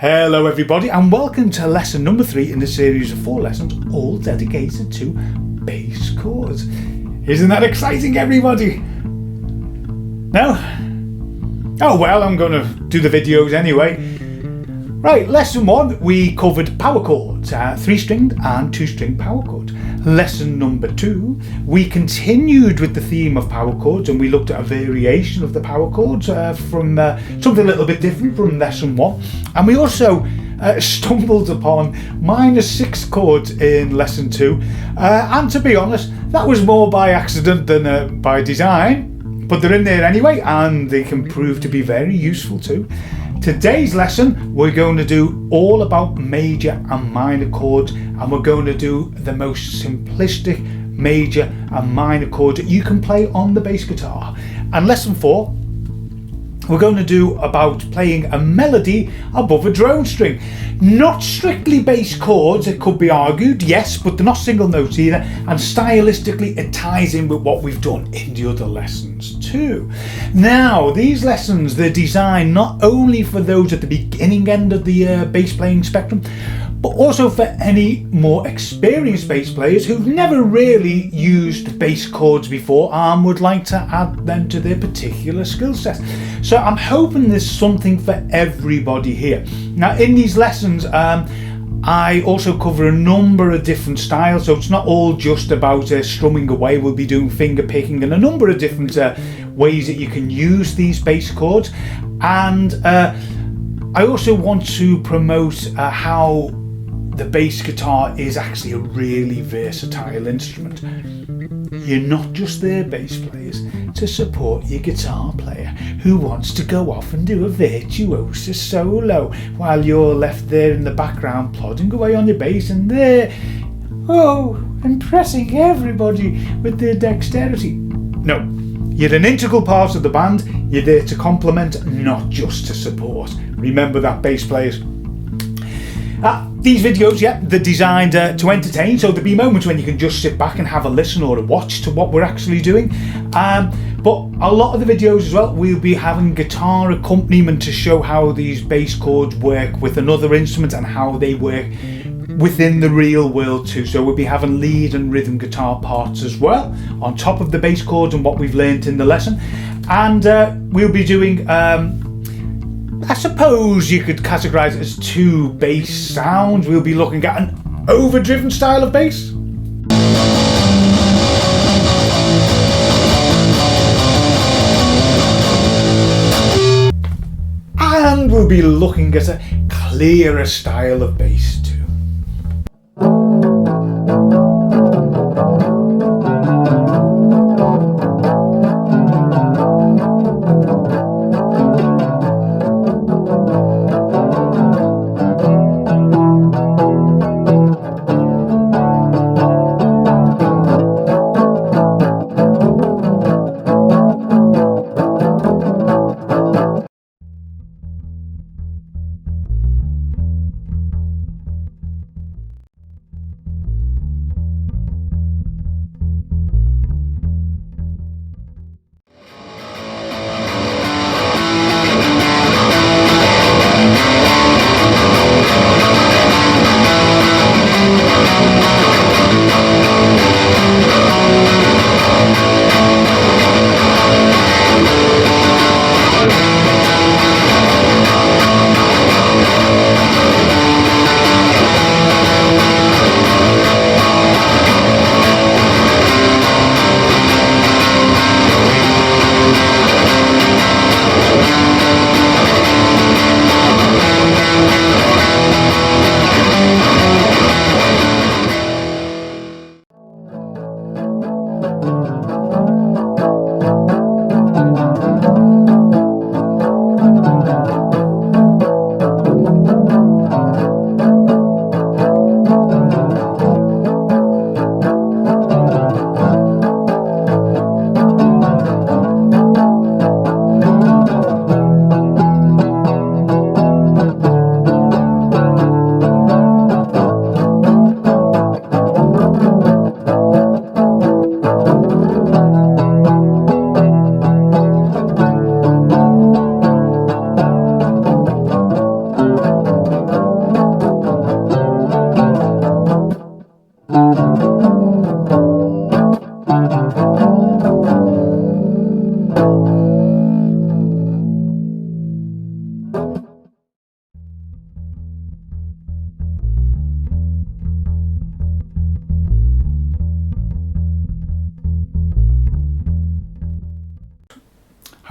Hello everybody and welcome to lesson number 3 in the series of 4 lessons all dedicated to bass chords. Isn't that exciting, everybody? No? Oh well, I'm going to do the videos anyway. Right, lesson 1 we covered power chords, 3-stringed and 2-string power chords. Lesson number 2 we continued with the theme of power chords and we looked at a variation of the power chords from something a little bit different from lesson 1, and we also stumbled upon minor 6 chords in lesson 2, and to be honest that was more by accident than by design, but they're in there anyway and they can prove to be very useful too. Today's lesson we're going to do all about major and minor chords, and we're going to do the most simplistic major and minor chords that you can play on the bass guitar. And lesson 4 we're going to do about playing a melody above a drone string. Not strictly bass chords, it could be argued, yes, but they're not single notes either, and stylistically it ties in with what we've done in the other lessons too. Now, these lessons, they're designed not only for those at the beginning end of the bass playing spectrum, but also for any more experienced bass players who've never really used bass chords before and would like to add them to their particular skill set. So I'm hoping there's something for everybody here. Now in these lessons I also cover a number of different styles, so it's not all just about strumming away. We'll be doing finger picking and a number of different ways that you can use these bass chords, and I also want to promote how the bass guitar is actually a really versatile instrument. You're not just there, bass players, to support your guitar player who wants to go off and do a virtuoso solo while you're left there in the background plodding away on your bass and there, impressing everybody with their dexterity. No, you're an integral part of the band. You're there to complement, not just to support. Remember that, bass players. These videos, they're designed to entertain, so there'll be moments when you can just sit back and have a listen or a watch to what we're actually doing. But a lot of the videos as well, we'll be having guitar accompaniment to show how these bass chords work with another instrument and how they work within the real world too. So we'll be having lead and rhythm guitar parts as well, on top of the bass chords and what we've learned in the lesson. And we'll be doing I suppose you could categorise it as 2 bass sounds. We'll be looking at an overdriven style of bass, and we'll be looking at a clearer style of bass too.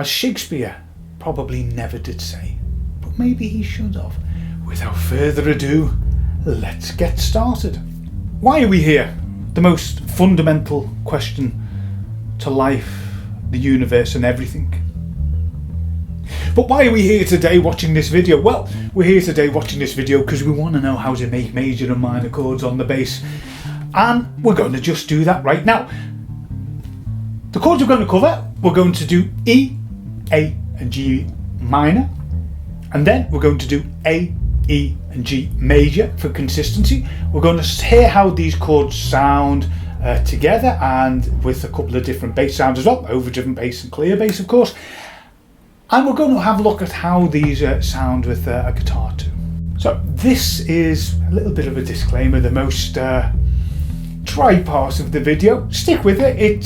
as Shakespeare probably never did say, but maybe he should have. Without further ado, let's get started. Why are we here? The most fundamental question to life, the universe and everything. But why are we here today watching this video? Well, we're here today watching this video because we want to know how to make major and minor chords on the bass. And we're going to just do that right now. The chords we're going to cover, we're going to do E, A and G minor. And then we're going to do A, E and G major for consistency. We're going to hear how these chords sound together and with a couple of different bass sounds as well. Overdriven bass and clear bass, of course. And we're going to have a look at how these sound with a guitar too. So this is a little bit of a disclaimer, the most try part of the video. Stick with it. It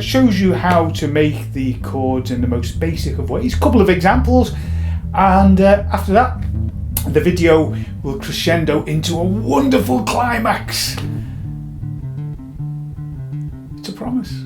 shows you how to make the chords in the most basic of ways. A couple of examples, and after that the video will crescendo into a wonderful climax. It's a promise.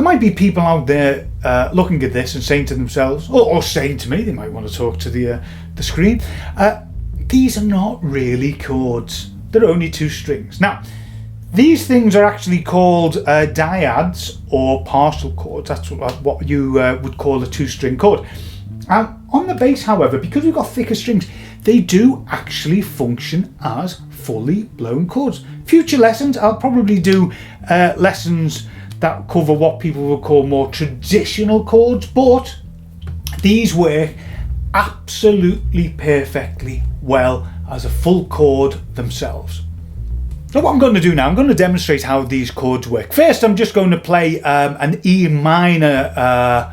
Might be people out there looking at this and saying to themselves, or saying to me, they might want to talk to the screen, these are not really chords, they're only two strings. Now, these things are actually called dyads or partial chords. That's what you would call a two-string chord. On the bass, however, because we've got thicker strings, they do actually function as fully blown chords. Future lessons, I'll probably do lessons that cover what people would call more traditional chords, but these work absolutely perfectly well as a full chord themselves. So what I'm going to do now, I'm going to demonstrate how these chords work. First, I'm just going to play an E minor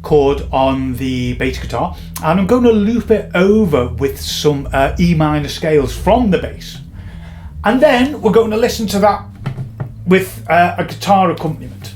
chord on the bass guitar, and I'm going to loop it over with some E minor scales from the bass. And then we're going to listen to that with a guitar accompaniment.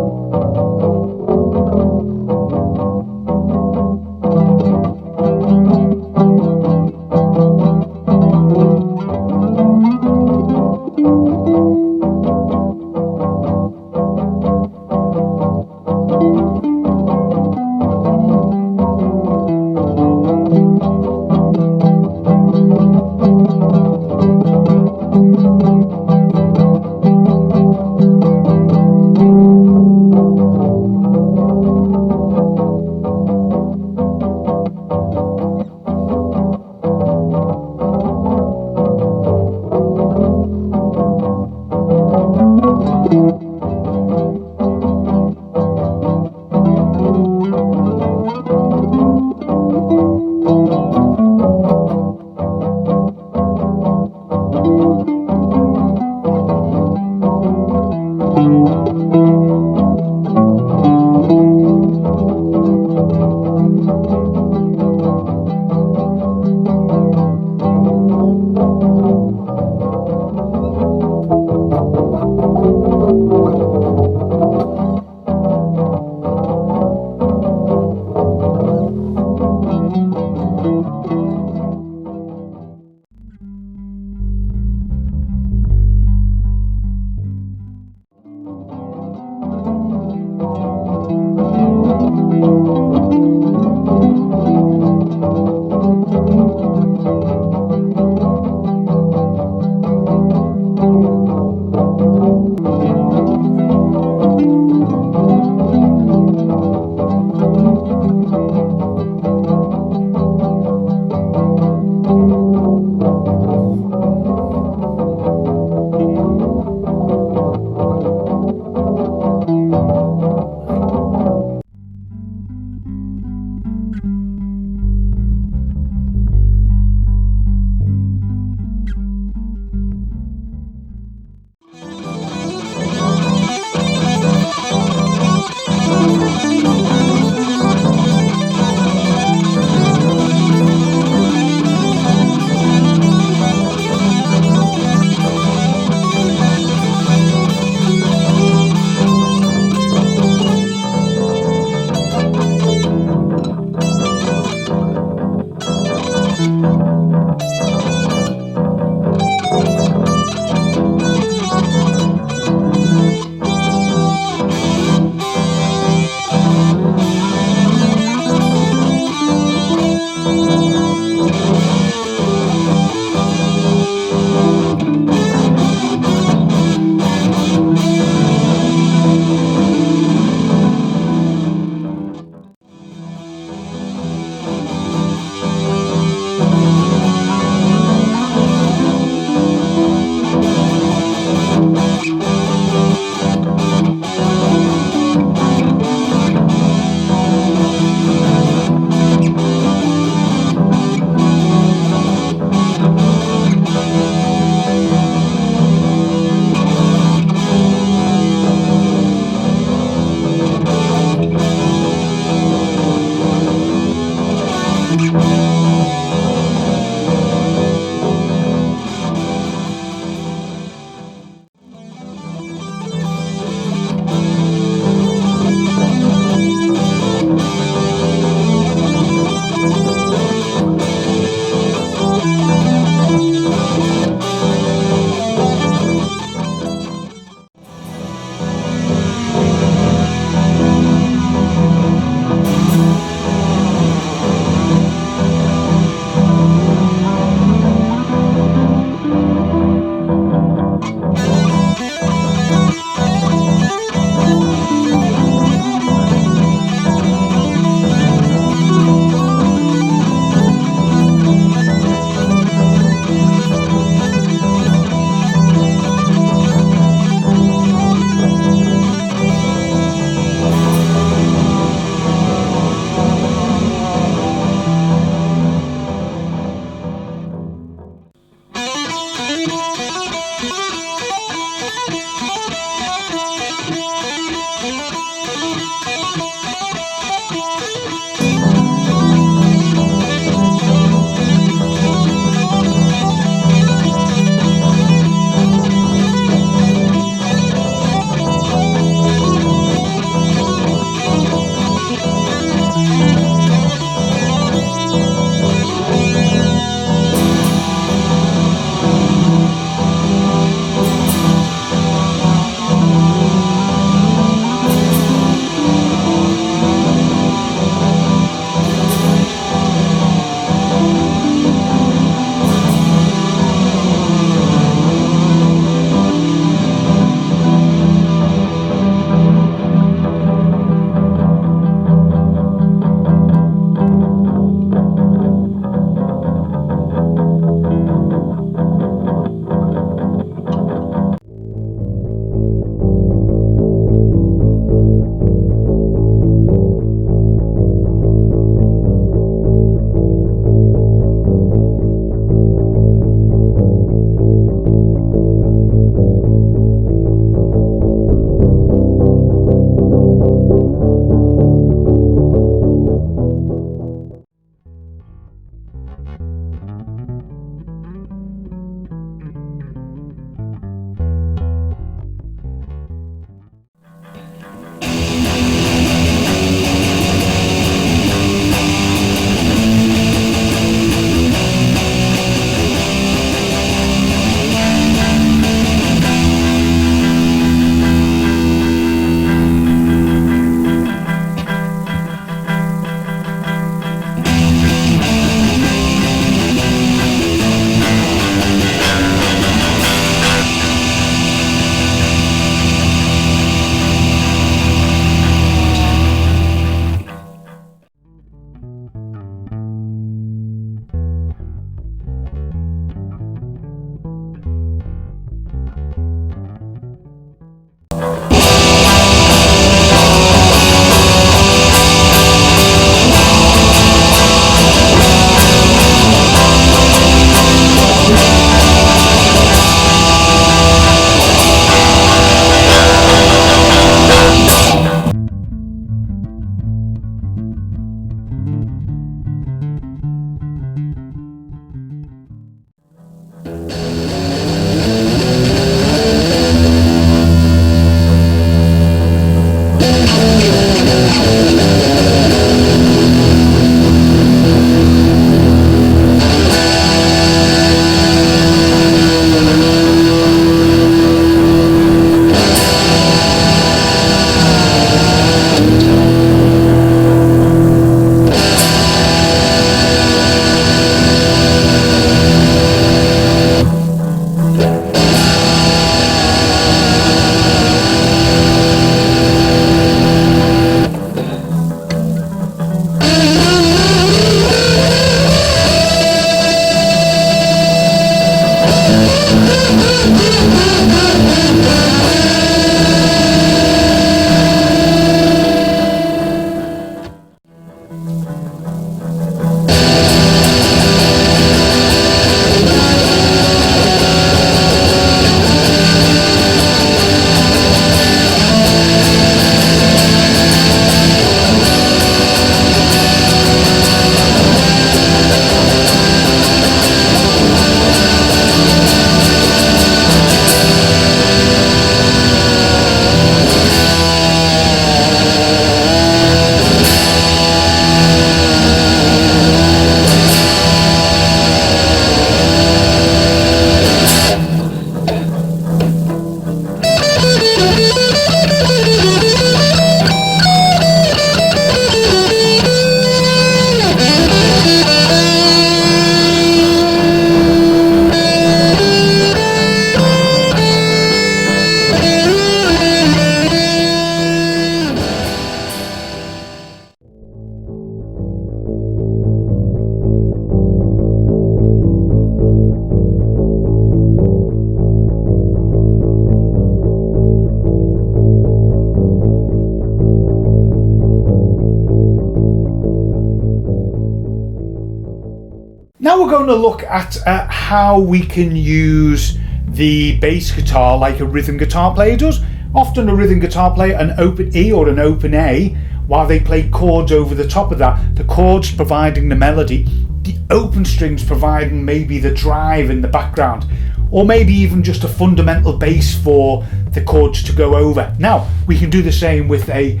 Now we're going to look at how we can use the bass guitar like a rhythm guitar player does. Often a rhythm guitar player, an open E or an open A, while they play chords over the top of that, the chords providing the melody, the open strings providing maybe the drive in the background, or maybe even just a fundamental bass for the chords to go over. Now, we can do the same with a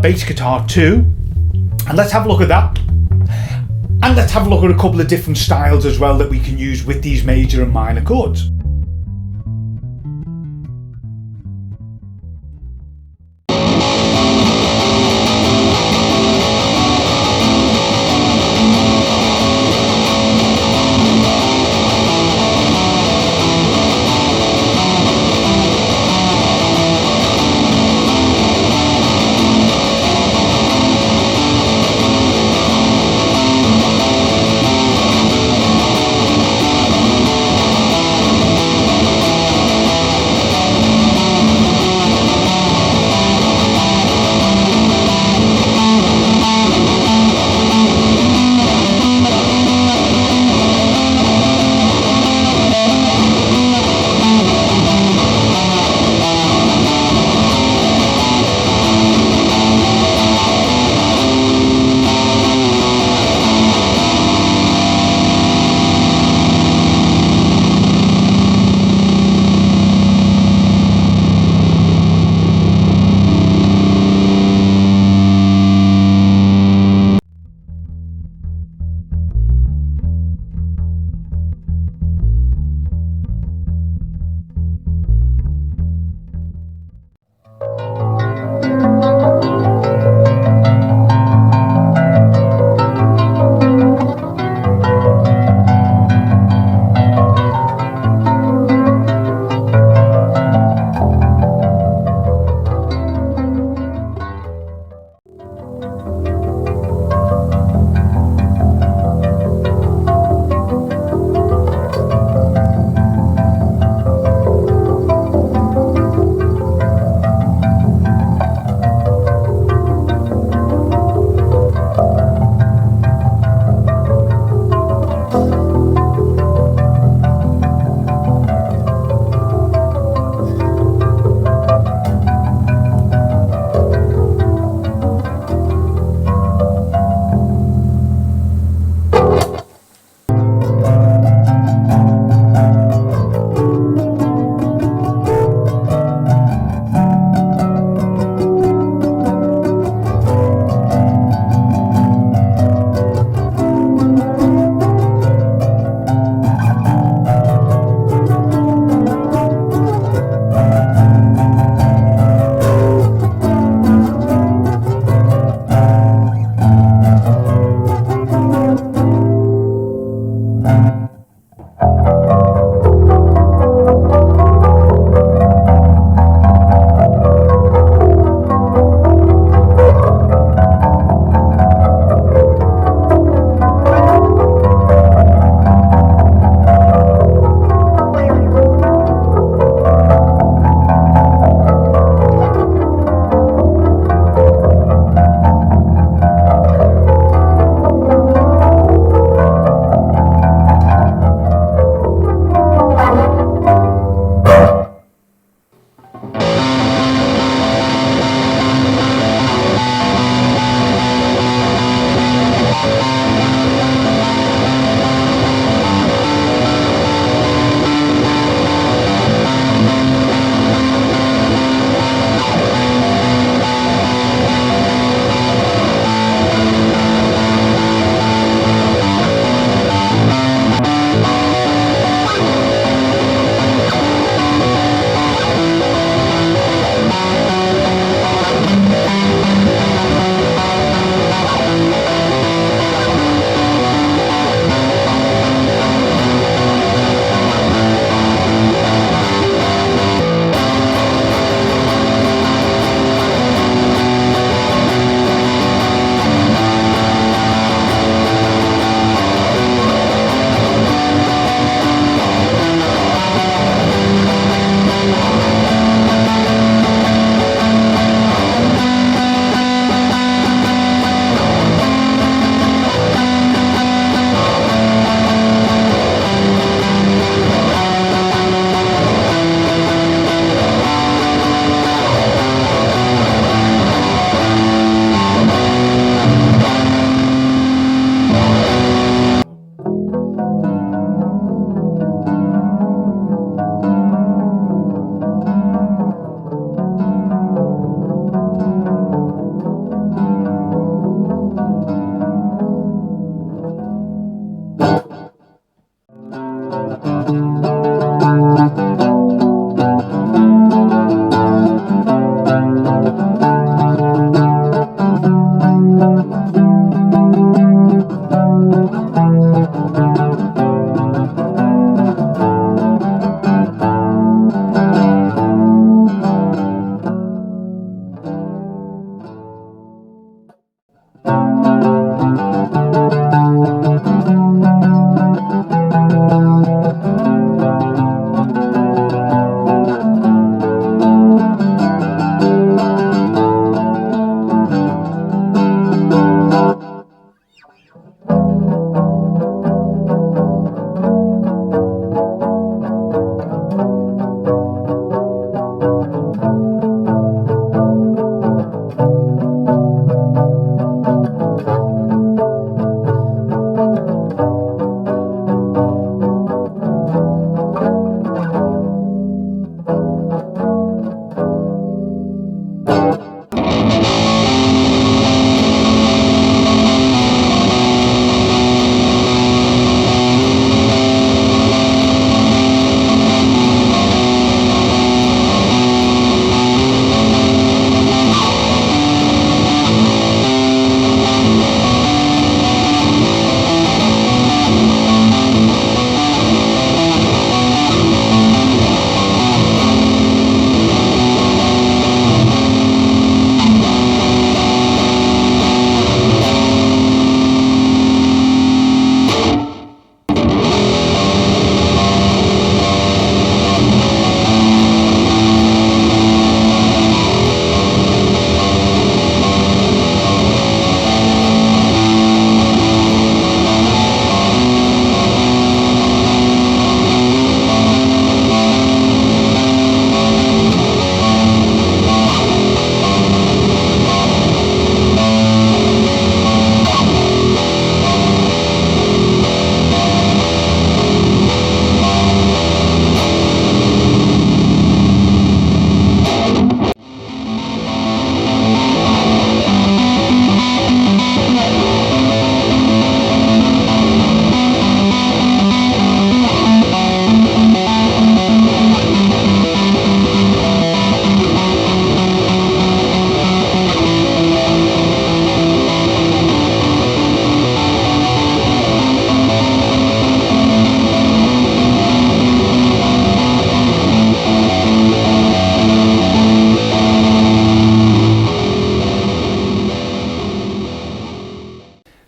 bass guitar too, and let's have a look at that. And let's have a look at a couple of different styles as well that we can use with these major and minor chords.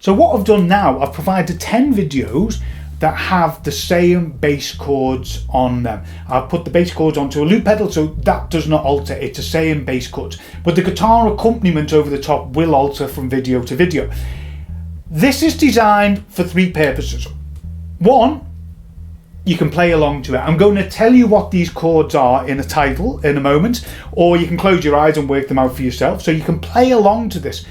So what I've done now, I've provided 10 videos that have the same bass chords on them. I've put the bass chords onto a loop pedal, so that does not alter, it's the same bass chords. But the guitar accompaniment over the top will alter from video to video. This is designed for 3 purposes. One, you can play along to it. I'm going to tell you what these chords are in a title in a moment, or you can close your eyes and work them out for yourself, so you can play along to this.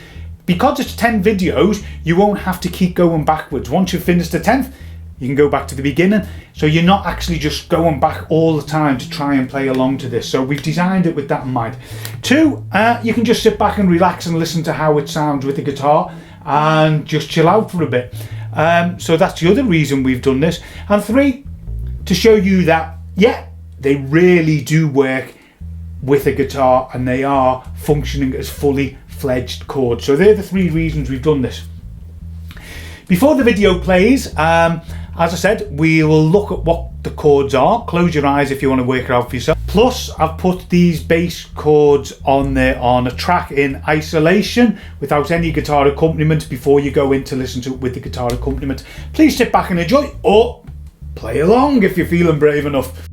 Because it's 10 videos, you won't have to keep going backwards. Once you've finished the 10th, you can go back to the beginning, so you're not actually just going back all the time to try and play along to this. So we've designed it with that in mind. 2, you can just sit back and relax and listen to how it sounds with the guitar and just chill out for a bit. So that's the other reason we've done this. And 3, to show you that, yeah, they really do work with a guitar and they are functioning as fully fledged chords. So they're the 3 reasons we've done this. Before the video plays, as I said, we will look at what the chords are. Close your eyes if you want to work it out for yourself. Plus, I've put these bass chords on there on a track in isolation without any guitar accompaniment before you go in to listen to it with the guitar accompaniment. Please sit back and enjoy, or play along if you're feeling brave enough.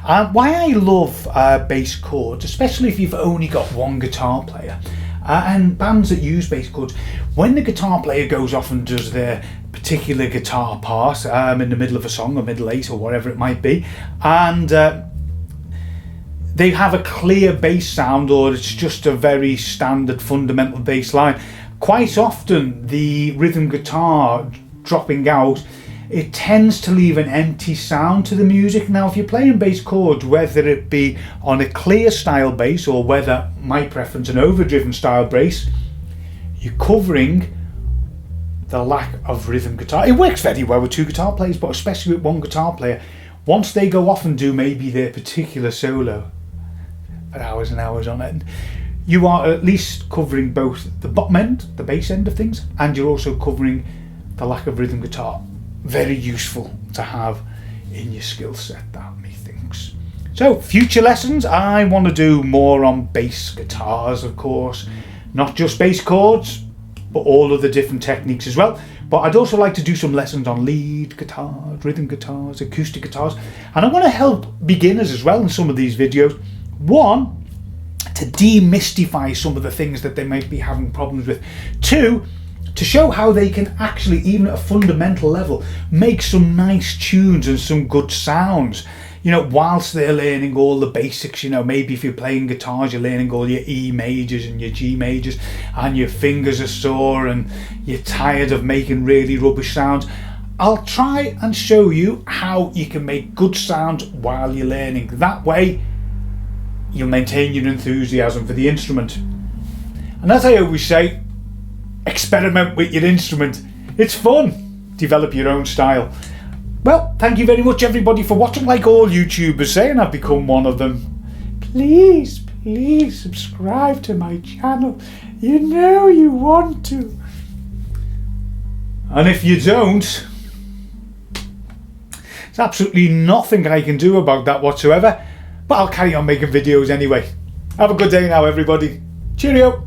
Why I love bass chords, especially if you've only got one guitar player, and bands that use bass chords, when the guitar player goes off and does their particular guitar part in the middle of a song or middle eight or whatever it might be, and they have a clear bass sound, or it's just a very standard fundamental bass line, quite often the rhythm guitar dropping out, it tends to leave an empty sound to the music. Now if you're playing bass chords, whether it be on a clear style bass or whether, my preference, an overdriven style bass, you're covering the lack of rhythm guitar. It works very well with two guitar players, but especially with one guitar player. Once they go off and do maybe their particular solo for hours and hours on end, you are at least covering both the bottom end, the bass end of things, and you're also covering the lack of rhythm guitar. Very useful to have in your skill set, that, methinks. So future lessons, I want to do more on bass guitars, of course, not just bass chords, but all of the different techniques as well. But I'd also like to do some lessons on lead guitars, rhythm guitars, acoustic guitars, and I want to help beginners as well in some of these videos. One, to demystify some of the things that they might be having problems with. Two, to show how they can actually, even at a fundamental level, make some nice tunes and some good sounds, you know, whilst they're learning all the basics. You know, maybe if you're playing guitars, you're learning all your E majors and your G majors, and your fingers are sore and you're tired of making really rubbish sounds. I'll try and show you how you can make good sounds while you're learning. That way you'll maintain your enthusiasm for the instrument. And as I always say, experiment with your instrument. It's fun. Develop your own style. Well, thank you very much everybody for watching. Like all YouTubers say, and I've become one of them, please subscribe to my channel. You know you want to. And if you don't, there's absolutely nothing I can do about that whatsoever. But I'll carry on making videos anyway. Have a good day now, everybody. Cheerio.